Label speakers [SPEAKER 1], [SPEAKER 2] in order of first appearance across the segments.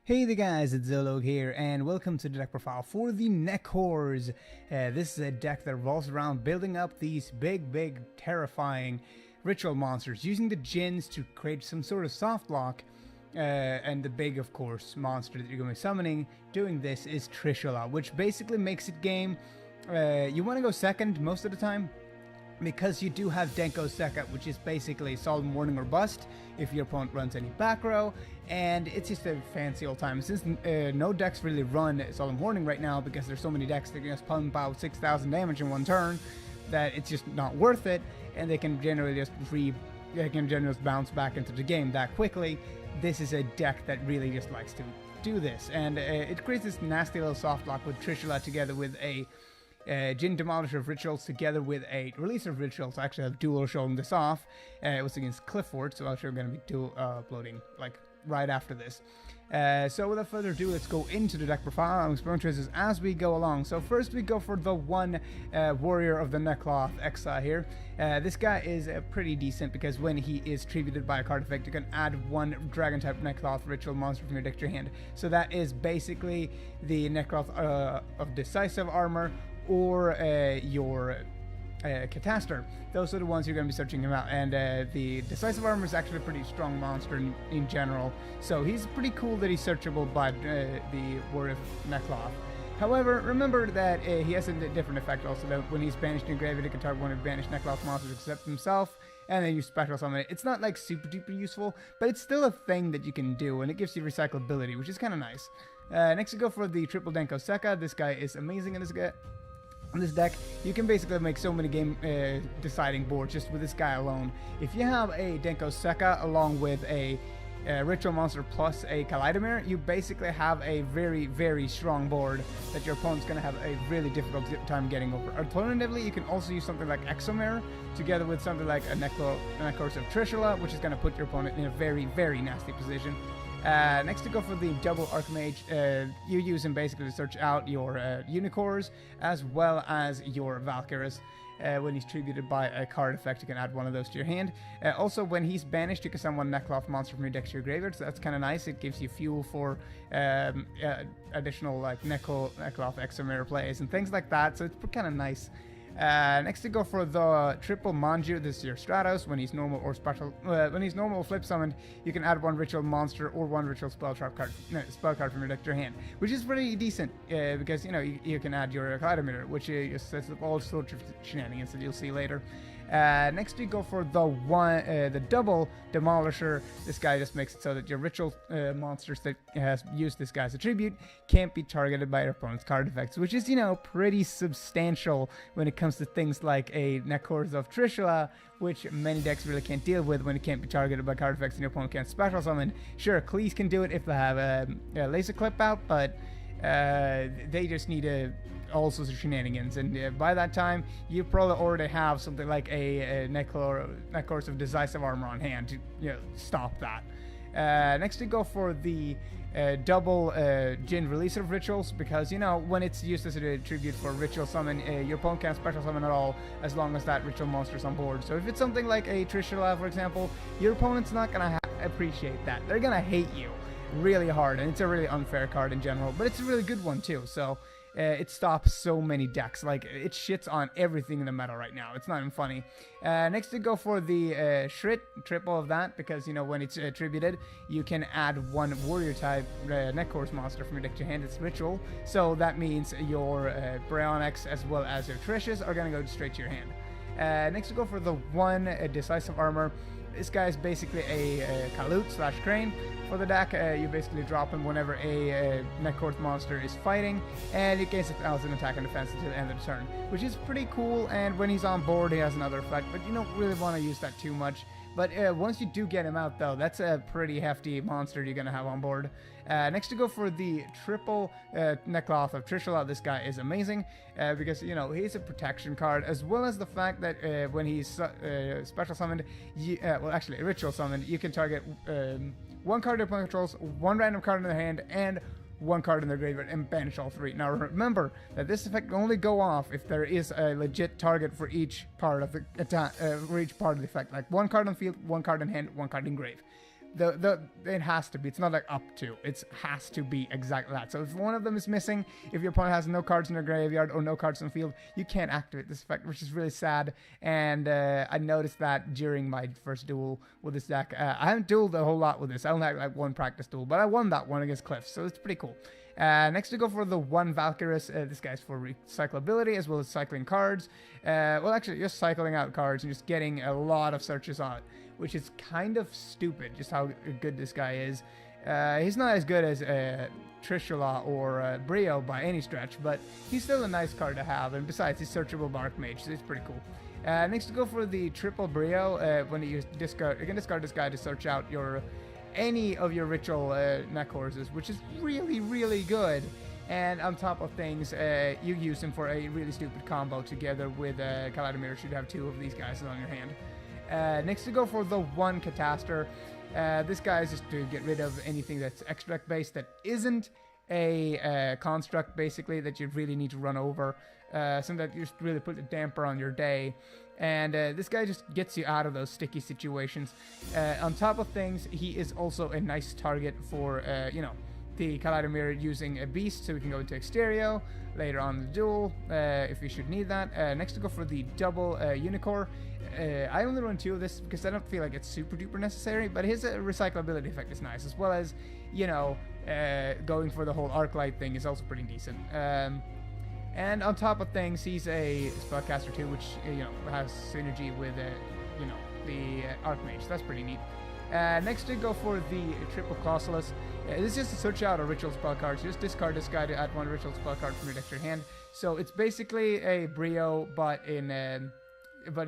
[SPEAKER 1] Hey there guys, it's Zologe here, and welcome to the deck profile for the Nekroz. This is a deck that revolves around building up these big, terrifying ritual monsters, using the Djinns to create some sort of soft block, and the big, of course, monster that you're going to be summoning doing this is Trishula, which basically makes it game, you want to go second most of the time, because you do have Denko Sekka, which is basically Solemn Warning or Bust if your opponent runs any back row, and it's just a fancy old time. Since no decks really run Solemn Warning right now because there's so many decks that can just pump out 6,000 damage in one turn that it's just not worth it, and they can generally just bounce back into the game that quickly. This is a deck that really just likes to do this, and it creates this nasty little soft block with Trishula together with a Djinn Demolisher of Rituals together with a Releaser of Rituals. I actually have dual showing this off. It was against Clifford, so I'm sure I'm going to be dual uploading like right after this. So without further ado, let's go into the deck profile. I'm exploring choices as we go along. So first we go for the one Warrior of the Nekroz Exa here. This guy is pretty decent because when he is tributed by a card effect, you can add one Dragon type Nekroz ritual monster from your deck to your hand. So that is basically the Nekroz of Decisive Armor, or your Cataster. Those are the ones you're going to be searching him out, and the Decisive Armor is actually a pretty strong monster in general, so he's pretty cool that he's searchable by the Warrior of Nekroz. However, remember that he has a different effect also, that when he's banished in graveyard, he can target one of banished Nekroz monsters except himself, and then you special summon it. It's not like super duper useful, but it's still a thing that you can do, and it gives you recyclability, which is kind of nice. Next we go for the triple Denko Sekka. This guy is amazing in this deck. You can basically make so many game deciding boards just with this guy alone. If you have a Denko Sekka along with a ritual monster plus a Kaleidomir, you basically have a very strong board that your opponent's going to have a really difficult time getting over. Alternatively, you can also use something like EXOMIRROR together with something like a Nekroz of Trishula, which is going to put your opponent in a very nasty position. Next to go for the double Archmage, you use him basically to search out your Unicorns as well as your Valkyries. When he's tributed by a card effect, you can add one of those to your hand. Also, when he's banished, you can summon one Nekroz monster from your deck to your graveyard, so that's kind of nice. It gives you fuel for additional like Nekroz EXOMIRROR plays and things like that, so it's kind of nice. Next to go for the triple Manju. This is your Stratos. When he's normal or special, when he's normal or flip summoned, you can add one ritual monster or one ritual spell card from your deck to your hand, which is pretty decent because you can add your Kaleidomir, which sets up all sorts of shenanigans that you'll see later. Next we go for the double Demolisher. This guy just makes it so that your ritual monsters that has used this guy as a tribute can't be targeted by your opponent's card effects, which is pretty substantial when it comes to things like a Nekroz of Trishula, which many decks really can't deal with when it can't be targeted by card effects and your opponent can't special summon. Sure, Cleese can do it if they have a laser clip out, but they just need all sorts of shenanigans, and by that time you probably already have something like a Nekroz of Decisive Armor on hand to stop that. Next we go for the double Djinn Releaser of Rituals, because when it's used as a tribute for ritual summon, your opponent can't special summon at all as long as that ritual monster is on board. So if it's something like a Trishula, for example, your opponent's not gonna appreciate that. They're gonna hate you really hard, and it's a really unfair card in general, but it's a really good one too, so it stops so many decks. Like, it shits on everything in the meta right now. It's not even funny. Next to go for the Shrit, triple of that, because when it's tributed, you can add one warrior type Nekroz monster from your deck to your hand. It's ritual, so that means your Brionx as well as your Trishas are going to go straight to your hand. Next to go for the one Decisive Armor. This guy is basically a Kalut / Crane. For the deck, you basically drop him whenever a Nekroz monster is fighting, and it gains 1,000 attack and defense until the end of the turn, which is pretty cool. And when he's on board, he has another effect, but you don't really want to use that too much. But once you do get him out, though, that's a pretty hefty monster you're going to have on board. Next to go for the triple Nekroz of Trishula. This guy is amazing because, he's a protection card, as well as the fact that when he's special summoned, ritual summoned, you can target one card your opponent controls, one random card in their hand, and one card in their graveyard, and banish all three. Now remember that this effect can only go off if there is a legit target for each part of the attack, for each part of the effect, like one card on field, one card in hand, one card in grave. it has to be. It's not like up to. It has to be exactly that. So if one of them is missing, if your opponent has no cards in their graveyard or no cards in the field, you can't activate this effect, which is really sad. And I noticed that during my first duel with this deck. I haven't dueled a whole lot with this. I only had like one practice duel, but I won that one against Cliff, so it's pretty cool. Next to go for the one Valkyrus. This guy's for recyclability as well as cycling cards. Well, actually, just cycling out cards and just getting a lot of searches on it, which is kind of stupid, just how good this guy is. He's not as good as Trishula or Brio by any stretch, but he's still a nice card to have, and besides, he's searchable Dark Mage, so it's pretty cool. Next to go for the triple Brio, when you discard, you can discard this guy to search out any of your ritual Nekrozes, which is really, really good. And on top of things, you use him for a really stupid combo together with Kaleidomirror. Should have two of these guys on your hand. Next to go for the one Cataster. This guy is just to get rid of anything that's extract based that isn't a construct, basically, that you really need to run over. Something that you just really put a damper on your day. And this guy just gets you out of those sticky situations. On top of things, he is also a nice target for, the Kaleidomirror using a beast, so we can go into Exterio later on in the duel, if we should need that. Next to go for the double Unicorn. I only run two of this because I don't feel like it's super duper necessary, but his recyclability effect is nice, as well as, going for the whole Arclight thing is also pretty decent. And on top of things, he's a Spellcaster too, which, has synergy with, the Archmage. So that's pretty neat. Next to go for the triple Colossalus. This is just to search out a ritual spell card. So just discard this guy to add one ritual spell card from your deck to your hand. So it's basically a Brio, but it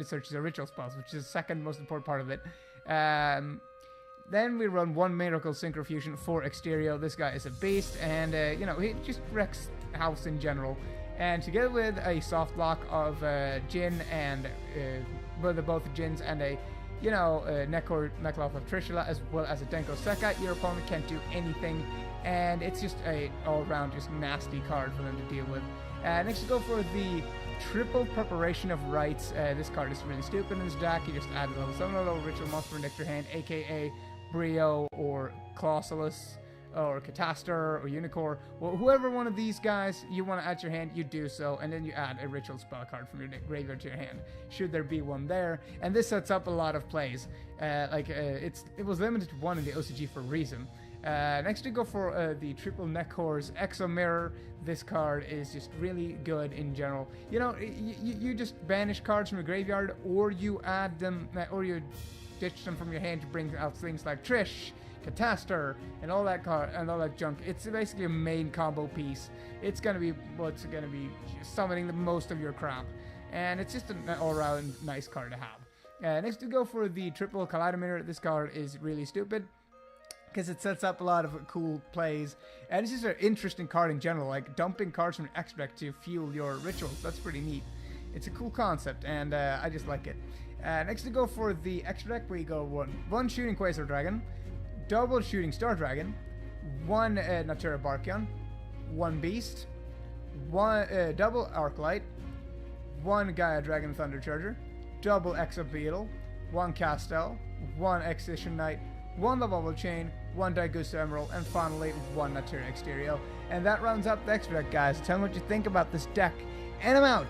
[SPEAKER 1] searches a ritual spells, which is the second most important part of it. Then we run one Miracle Synchro Fusion for Exterio. This guy is a beast, and he just wrecks house in general. And together with a soft block of Jin and both Jins and a Nekroz of Trishula, as well as a Denko Sekka, your opponent can't do anything, and it's just a all-around just nasty card for them to deal with. Next to go for the triple Preparation of Rites. This card is really stupid in this deck. You just add a level 7 level ritual monster in your hand, aka Brio or Colossalus or Cataster or Unicorn. Well, whoever one of these guys you want to add to your hand, you do so, and then you add a ritual spell card from your graveyard to your hand, should there be one there. And this sets up a lot of plays. It was limited to one in the OCG for a reason. Next to go for the triple Nekroz EXOMIRROR. This card is just really good in general. You just banish cards from your graveyard, or you add them, or you ditch them from your hand to bring out things like Trish, Cataster, and all that card and all that junk. It's basically a main combo piece. It's gonna be what's gonna be summoning the most of your crap, and it's just an all-around nice card to have. Next to go for the triple Kaleidomirror. This card is really stupid because it sets up a lot of cool plays, and it's just an interesting card in general, like dumping cards from an extract to fuel your rituals. That's pretty neat. It's a cool concept, and I just like it. Next to go for the extra deck, we go one shooting Quasar Dragon, double shooting Star Dragon, one Natura Barkion, one Beast, one double Arclight, one Gaia Dragon Thunder Charger, double Exo Beetle, one Castel, one Excision Knight, one Bubble Chain, one Daigusta Emerald, and finally one Natura Exterio. And that rounds up the extra deck, guys. Tell me what you think about this deck, and I'm out!